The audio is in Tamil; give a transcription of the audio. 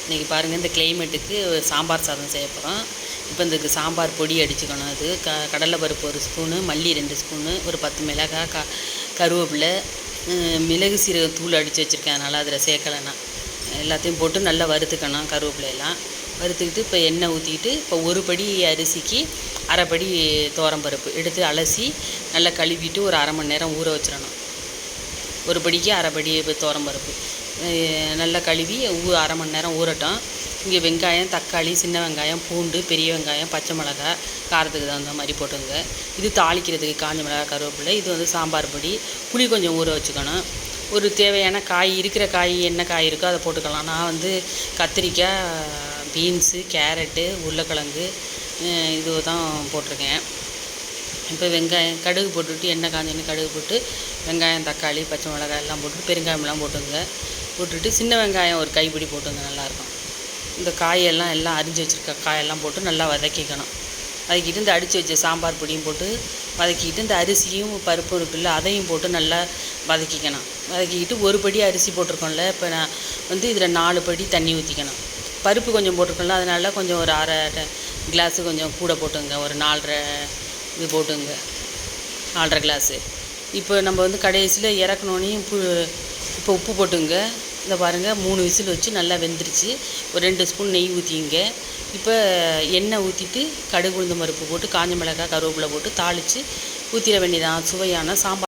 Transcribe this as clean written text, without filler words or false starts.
இன்றைக்கி பாருங்கள், இந்த கிளைமேட்டுக்கு சாம்பார் சாதம் செய்ய போகிறோம். இப்போ இதுக்கு சாம்பார் பொடி அடிச்சுக்கணும். அது கடலைப்பருப்பு 1 ஸ்பூனு, மல்லி 2 ஸ்பூனு, ஒரு 10 மிளகாய், கருவேப்பிலை, மிளகு சீரகம் தூள் அடித்து வச்சுருக்கேன். அதனால் அதில் சேர்க்கலைன்னா எல்லாத்தையும் போட்டு நல்லா வறுத்துக்கணும். கருவேப்பிலையெல்லாம் வறுத்துக்கிட்டு இப்போ எண்ணெய் ஊற்றிக்கிட்டு இப்போ ஒரு படி அரிசிக்கு அரை படி துவரம்பருப்பு எடுத்து அலசி நல்லா கழுவிட்டு ஒரு அரை மணி நேரம் ஊற வச்சிடணும். ஒரு படிக்கு அரை படி துவரம்பருப்பு நல்லா கழுவி அரை மணி நேரம் ஊறட்டும். இங்கே வெங்காயம், தக்காளி, சின்ன வெங்காயம், பூண்டு, பெரிய வெங்காயம், பச்சை மிளகாய், காரத்துக்கு தகுந்த மாதிரி போட்டுங்க. இது தாளிக்கிறதுக்கு காஞ்ச மிளகாய், கருவேப்பிலை. இது வந்து சாம்பார் பொடி. புளி கொஞ்சம் ஊற வச்சுக்கணும். ஒரு தேவையான காய், இருக்கிற காய் என்ன காய் இருக்கோ அதை போட்டுக்கலாம். நான் வந்து கத்திரிக்காய், பீன்ஸு, கேரட்டு, உருளைக்கிழங்கு இது தான் போட்டிருக்கேன். இப்போ வெங்காயம், கடுகு போட்டுவிட்டு எண்ணெய் காஞ்சோன்னு கடுகு போட்டு வெங்காயம், தக்காளி, பச்சை மிளகாய் எல்லாம் போட்டுட்டு பெருங்காயமெல்லாம் போட்டுங்க. போட்டுட்டு சின்ன வெங்காயம் ஒரு கைப்பிடி போட்டுங்க, நல்லாயிருக்கும். இந்த காயெல்லாம் அரிஞ்சு வச்சுருக்க காயெல்லாம் போட்டு நல்லா வதக்கிக்கணும். வதக்கிட்டு இந்த அடித்து வச்ச சாம்பார் பொடியும் போட்டு வதக்கிக்கிட்டு இந்த அரிசியும் பருப்பும் இருக்குல்ல அதையும் போட்டு நல்லா வதக்கிக்கணும். வதக்கிக்கிட்டு ஒரு படி அரிசி போட்டிருக்கோம்ல, இப்போ நான் வந்து இதில் 4 படி தண்ணி ஊற்றிக்கணும். பருப்பு கொஞ்சம் போட்டிருக்கோம்ல, அதனால கொஞ்சம் ஒரு அரை கிளாஸு கொஞ்சம் கூட போட்டுங்க. ஒரு 4.5 இது போட்டுங்க, 4.5 கிளாஸு. இப்போ நம்ம வந்து கடைசியில் இறக்கணுன்னே இப்போ உப்பு போட்டுங்க. இந்த பாருங்கள், 3 விசில் வச்சு நல்லா வெந்துருச்சு. ஒரு 2 ஸ்பூன் நெய் ஊற்றிங்க. இப்போ எண்ணெய் ஊற்றிட்டு கடுகு, உளுந்தம் பருப்பு போட்டு காஞ்ச மிளகாய், கருவேப்பிலை போட்டு தாளித்து ஊற்றிட வேண்டியதான். சுவையான சாம்பார்